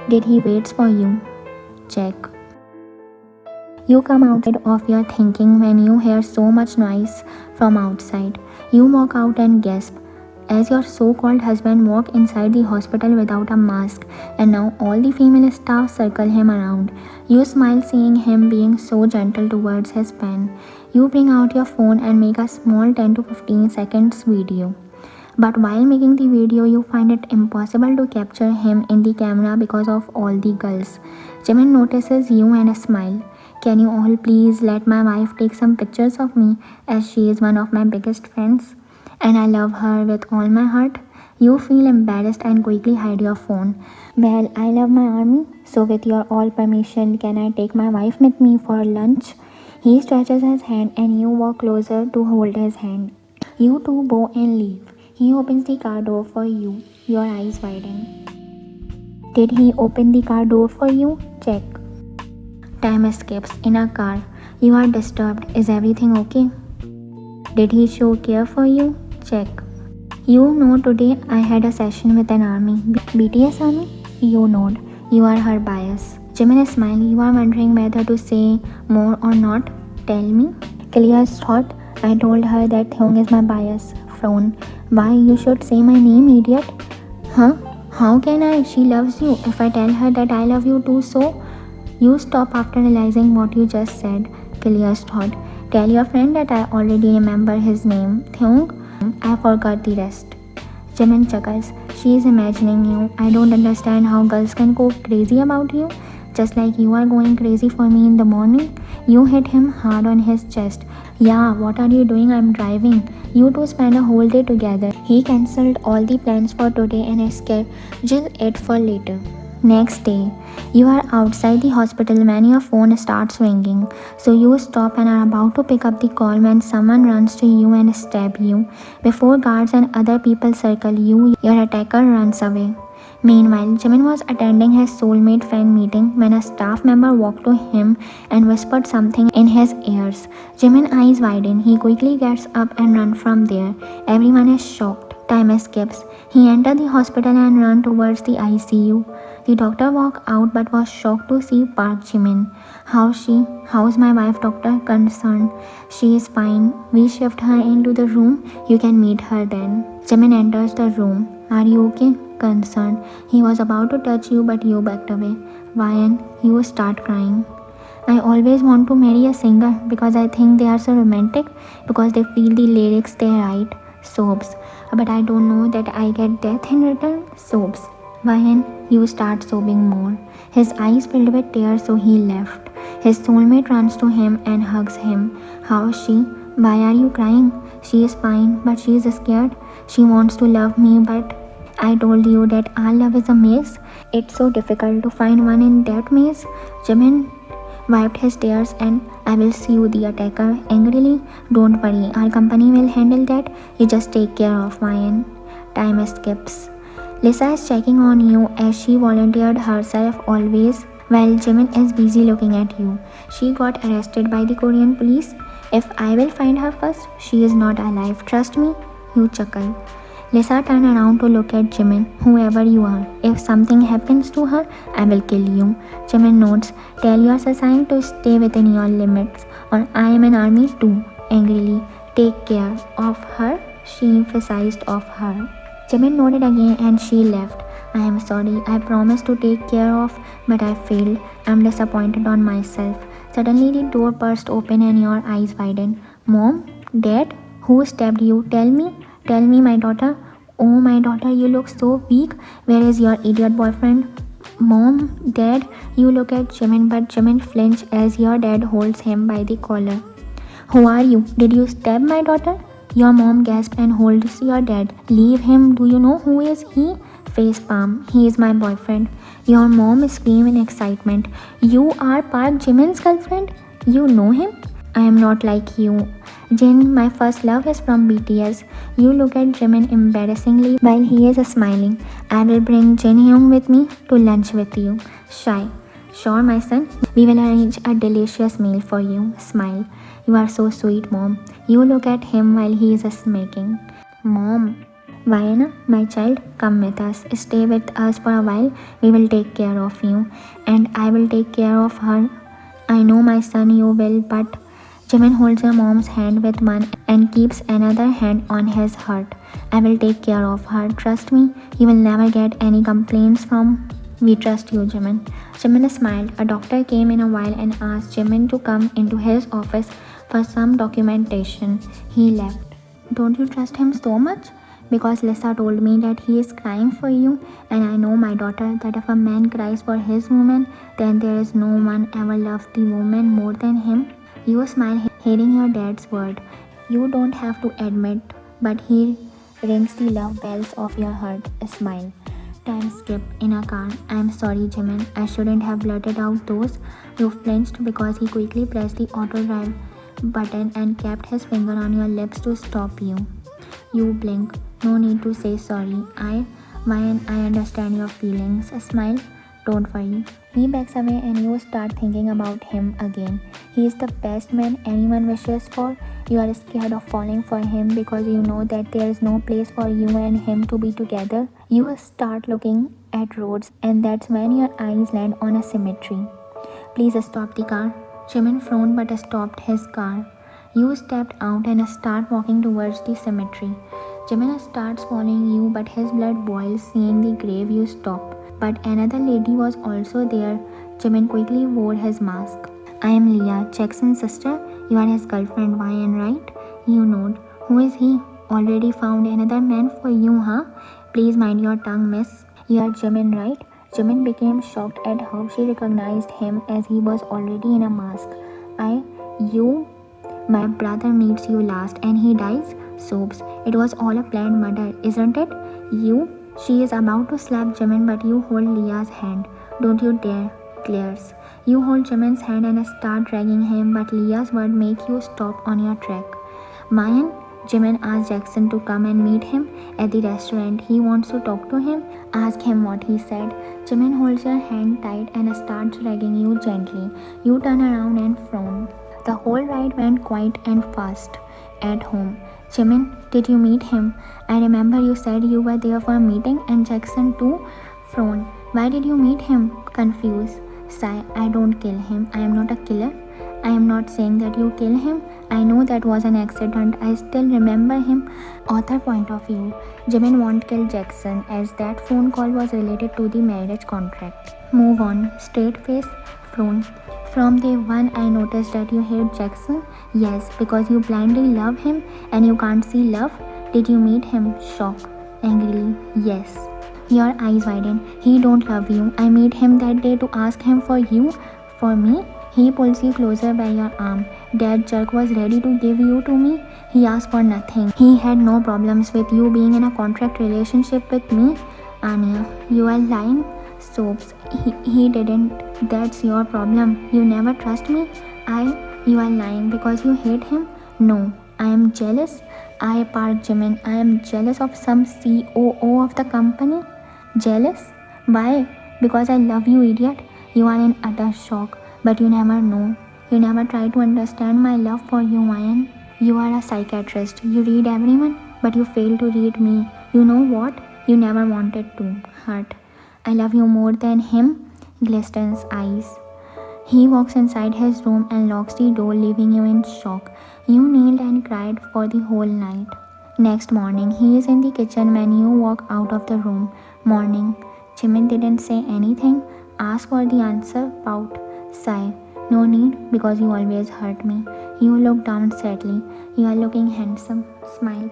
Did he wait for you? Check. You come outside of your thinking when you hear so much noise from outside. You walk out and gasp as your so-called husband walks inside the hospital without a mask, and now all the female staff circle him around. You smile seeing him being so gentle towards his pen. You bring out your phone and make a small 10 to 15 seconds video. But while making the video, you find it impossible to capture him in the camera because of all the girls. Jimin notices you and a smile. Can you all please let my wife take some pictures of me, as she is one of my biggest friends and I love her with all my heart? You feel embarrassed and quickly hide your phone. Well, I love my army, so with your all permission, can I take my wife with me for lunch? He stretches his hand and you walk closer to hold his hand. You two bow and leave. He opens the car door for you. Your eyes widen. Did he open the car door for you? Check. Time escapes. In a car. You are disturbed. Is everything okay? Did he show care for you? Check. You know today I had a session with an army. BTS army? You nod. You are her bias. Jimin smiled. You are wondering whether to say more or not. Tell me. Clear's thought. I told her that Hyung is my bias. Frown. Why you should say my name, idiot? Huh? How can I? She loves you. If I tell her that I love you too, so you stop after realizing what you just said. Clear's thought. Tell your friend that I already remember his name. Hyung? I forgot the rest. Jimin chuckles. She is imagining you. I don't understand how girls can go crazy about you. Just like you are going crazy for me in the morning. You hit him hard on his chest. Yeah, what are you doing? I'm driving. You two spend a whole day together. He cancelled all the plans for today and scheduled it for later. Next day, you are outside the hospital when your phone starts ringing. So you stop and are about to pick up the call when someone runs to you and stabs you. Before guards and other people circle you, your attacker runs away. Meanwhile, Jimin was attending his soulmate fan meeting when a staff member walked to him and whispered something in his ears. Jimin's eyes widen. He quickly gets up and runs from there. Everyone is shocked. Time skips. He entered the hospital and ran towards the ICU. The doctor walked out but was shocked to see Park Jimin. How's she? How's my wife, doctor? Concerned. She is fine. We shift her into the room. You can meet her then. Jimin enters the room. Are you okay? Concerned. He was about to touch you but you backed away. Why? You start crying. I always want to marry a singer because I think they are so romantic because they feel the lyrics they write. Sobs. But I don't know that I get death in return. Sobs. Why? You start sobbing more. His eyes filled with tears, so he left. His soulmate runs to him and hugs him. How is she? Why are you crying? She is fine, but she is scared. She wants to love me, but I told you that our love is a maze. It's so difficult to find one in that maze. Jimin wiped his tears and I will see you, the attacker, angrily. Don't worry, our company will handle that. You just take care of mine. Time skips. Lisa is checking on you as she volunteered herself always while Jimin is busy looking at you. She got arrested by the Korean police. If I will find her first, she is not alive. Trust me. You chuckle. Lisa turned around to look at Jimin. Whoever you are, if something happens to her, I will kill you. Jimin nods. Tell your assassin to stay within your limits, or I am an army too. Angrily. Take care of her. She emphasized of her. Jimin nodded again and she left. I am sorry. I promised to take care of, but I failed. I am disappointed on myself. Suddenly the door burst open and your eyes widen. Mom? Dad? Who stabbed you? Tell me. Tell me, my daughter. Oh, my daughter, you look so weak. Where is your idiot boyfriend? Mom, Dad, you look at Jimin, but Jimin flinches as your dad holds him by the collar. Who are you? Did you stab my daughter? Your mom gasps and holds your dad. Leave him. Do you know who is he? Face palm. He is my boyfriend. Your mom screams in excitement. You are Park Jimin's girlfriend? You know him? I am not like you. Jin, my first love is from BTS. You look at Jimin embarrassingly while he is smiling. I will bring Jin Hyung with me to lunch with you. Shy. Sure, my son. We will arrange a delicious meal for you. Smile. You are so sweet, Mom. You look at him while he is smirking. Mom. Vayana, my child, come with us. Stay with us for a while. We will take care of you. And I will take care of her. I know, my son, you will, but Jimin holds your mom's hand with one and keeps another hand on his heart. I will take care of her. Trust me, you will never get any complaints from. We trust you, Jimin. Jimin smiled. A doctor came in a while and asked Jimin to come into his office for some documentation. He left. Don't you trust him so much? Because Lisa told me that he is crying for you, and I know, my daughter, that if a man cries for his woman, then there is no one ever loved the woman more than him. You smile hearing your dad's word. You don't have to admit, but he rings the love bells of your heart. Smile. Time skip in a car. I'm sorry, Jimin. I shouldn't have blurted out those. You flinched because he quickly pressed the auto drive button and kept his finger on your lips to stop you. You blink. No need to say sorry. I understand your feelings. Smile. Don't worry. He backs away and you start thinking about him again. He is the best man anyone wishes for. You are scared of falling for him because you know that there is no place for you and him to be together. You start looking at roads, and that's when your eyes land on a cemetery. Please stop the car. Jimin frowned but stopped his car. You stepped out and start walking towards the cemetery. Jimin starts following you, but his blood boils seeing the grave. You stop. But another lady was also there. Jimin quickly wore his mask. I am Leah, Jackson's sister. You are his girlfriend, Ryan, right? You nod. Who is he? Already found another man for you, huh? Please mind your tongue, miss. You are Jimin, right? Jimin became shocked at how she recognized him as he was already in a mask. You, my brother meets you last and he dies? Sobs. It was all a planned murder, isn't it? She is about to slap Jimin, but you hold Leah's hand. Don't you dare, glares. You hold Jimin's hand and start dragging him, but Leah's word make you stop on your track. Mayan, Jimin asked Jackson to come and meet him at the restaurant. He wants to talk to him. Ask him what he said. Jimin holds your hand tight and starts dragging you gently. You turn around and frown. The whole ride went quiet and fast. At home. Jimin, did you meet him? I remember you said you were there for a meeting, and Jackson too frowned. Why did you meet him? Confused. Sigh, I don't kill him. I am not a killer. I am not saying that you kill him. I know that was an accident. I still remember him. Author point of view. Jimin won't kill Jackson as that phone call was related to the marriage contract. Move on. Straight face. Frown. From day one I noticed that you hate Jackson. Yes, because you blindly love him and you can't see love. Did you meet him? Shock. Angrily. Yes. Your eyes widen. He don't love you. I met him that day to ask him for you. For me? He pulls you closer by your arm. That jerk was ready to give you to me. He asked for nothing. He had no problems with you being in a contract relationship with me. Anya, you are lying? Sobs. He didn't. That's your problem. You never trust me. You are lying because you hate him? No. I am jealous. Jimin. I am jealous of some COO of the company. Jealous? Why? Because I love you, idiot. You are in utter shock. But you never know. You never try to understand my love for you, Mayan. You are a psychiatrist. You read everyone, but you fail to read me. You know what? You never wanted to hurt. I love you more than him. Glisten's eyes. He walks inside his room and locks the door, leaving you in shock. You kneeled and cried for the whole night. Next morning, he is in the kitchen when you walk out of the room. Morning. Jimin didn't say anything. Ask for the answer. Pout. Sigh. No need, because you always hurt me. You look down sadly. You are looking handsome. Smile.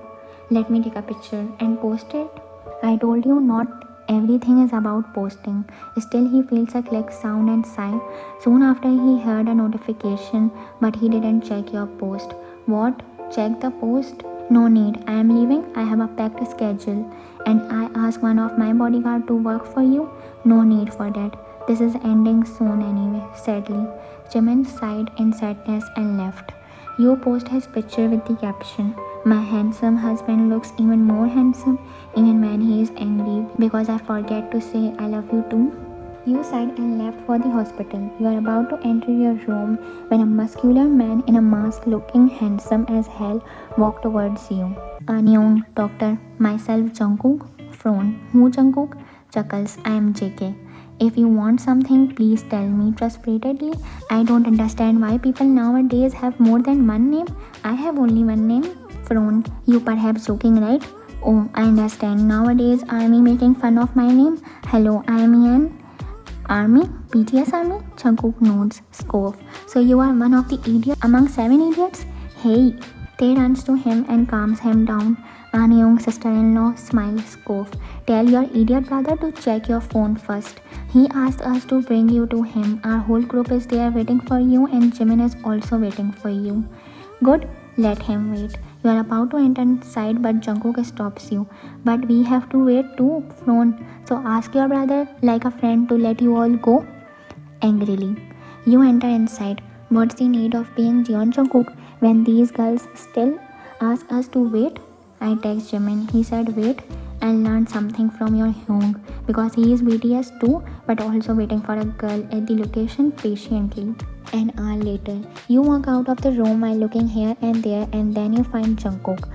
Let me take a picture and post it. I told you not everything is about posting. Still he feels a click sound and sigh. Soon after he heard a notification, but he didn't check your post. What? Check the post? No need. I am leaving. I have a packed schedule. And I ask one of my bodyguard to work for you? No need for that. This is ending soon anyway, sadly. Jimin sighed in sadness and left. You post his picture with the caption, my handsome husband looks even more handsome even when he is angry because I forget to say I love you too. You sighed and left for the hospital. You are about to enter your room when a muscular man in a mask looking handsome as hell walked towards you. Anyong, doctor, myself Jungkook. Frown. Who Jungkook? Chuckles. I am JK. If you want something, please tell me frustratedly. I don't understand why people nowadays have more than one name. I have only one name. Frown. You perhaps joking, right? Oh, I understand. Nowadays, army making fun of my name. Hello, I am Ian. Army? BTS Army? Jungkook nods. Scoff. So you are one of the idiots among 7 idiots? Hey. Tae runs to him and calms him down. Anyong's sister-in-law smiles. Scoff. Tell your idiot brother to check your phone first. He asked us to bring you to him. Our whole group is there waiting for you and Jimin is also waiting for you. Good, let him wait. You are about to enter inside but Jungkook stops you. But we have to wait too, Frown. So ask your brother like a friend to let you all go. Angrily. You enter inside. What's the need of being Jeon Jungkook when these girls still ask us to wait? I text Jimin. He said wait and learn something from your Hyung because he is BTS too but also waiting for a girl at the location patiently. An hour later, you walk out of the room while looking here and there and then you find Jungkook.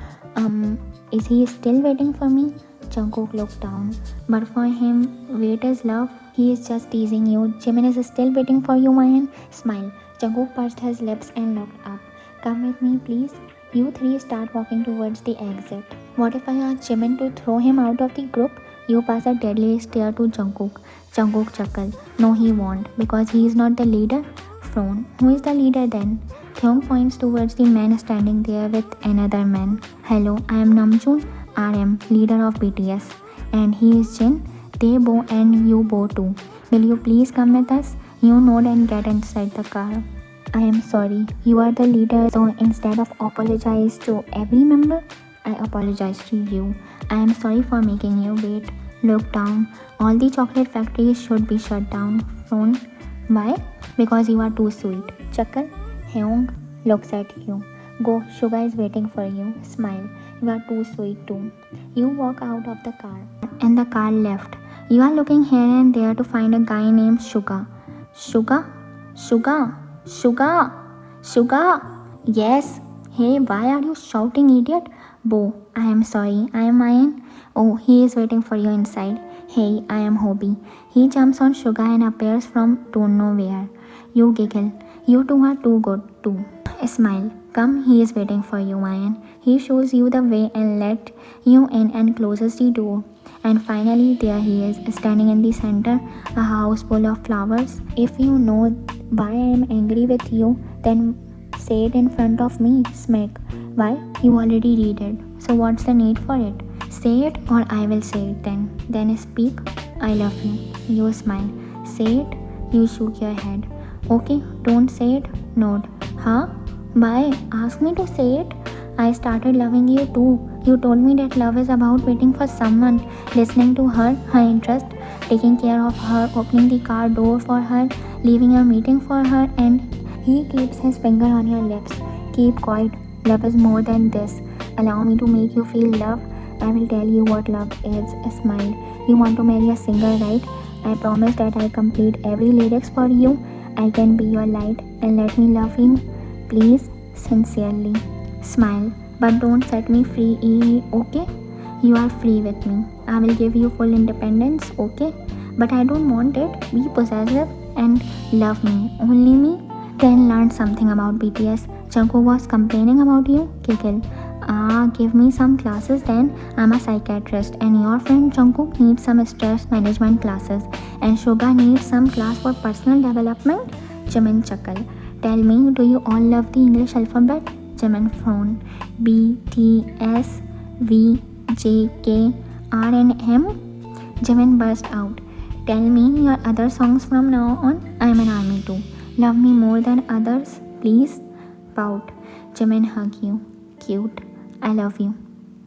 Is he still waiting for me? Jungkook looked down. But for him, wait is love. He is just teasing you. Jimin is still waiting for you, Mayan. Smile. Jungkook pursed his lips and looked up. Come with me, please. You three start walking towards the exit. What if I ask Jimin to throw him out of the group? You pass a deadly stare to Jungkook. Jungkook chuckled. No, he won't, because he is not the leader. Frown. Who is the leader then? Hyung points towards the man standing there with another man. Hello, I am Namjoon, RM, leader of BTS. And he is Jin, Taebo and you Bo too. Will you please come with us? You nod and get inside the car. I am sorry, you are the leader, so instead of apologize to every member, I apologize to you. I am sorry for making you wait. Look down. All the chocolate factories should be shut down. Frown. Why? Because you are too sweet. Chuckle. Hyung looks at you. Go, Suga is waiting for you. Smile. You are too sweet too. You walk out of the car and the car left. You are looking here and there to find a guy named Suga. Suga? Suga? Suga? Suga? Yes. Hey, why are you shouting, idiot? Bo, I am sorry. I am Mayan. Oh, he is waiting for you inside. Hey, I am Hobie. He jumps on Suga and appears from don't know where. You giggle. You two are too good too. Smile. Come, he is waiting for you, Mayan. He shows you the way and let you in and closes the door. And finally, there he is, standing in the center, a house full of flowers. If you know why I am angry with you, then say it in front of me, Smack. Why? You already read it. So what's the need for it? Say it or I will say it then. Then speak. I love you. You smile. Say it. You shook your head. Okay, don't say it. Nod. Huh? Why? Ask me to say it. I started loving you too. You told me that love is about waiting for someone, listening to her, her interest, taking care of her, opening the car door for her, leaving your meeting for her, and he keeps his finger on your lips. Keep quiet. Love is more than this. Allow me to make you feel love. I will tell you what love is. Smile. You want to marry a singer, right? I promise that I complete every lyrics for you. I can be your light and let me love you. Please, sincerely. Smile. But don't set me free, okay? You are free with me. I will give you full independence, okay? But I don't want it. Be possessive and love me. Only me? Then learn something about BTS. Jungkook was complaining about you? Giggle. Give me some classes then. I'm a psychiatrist and your friend Jungkook needs some stress management classes and Suga needs some class for personal development. Jimin chuckle. Tell me, do you all love the English alphabet? Jimin frown. B, T, S, V, J, K, R and M? Jimin burst out. Tell me your other songs from now on. I'm an army too. Love me more than others, please. Pout. Jimin hug you. Cute. I love you.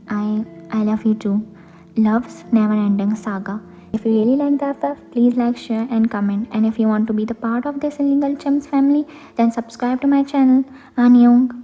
I love you too. Love's never-ending saga. If you really like the FF, please like, share and comment. And if you want to be the part of this illegal chims family, then subscribe to my channel. Annyeong.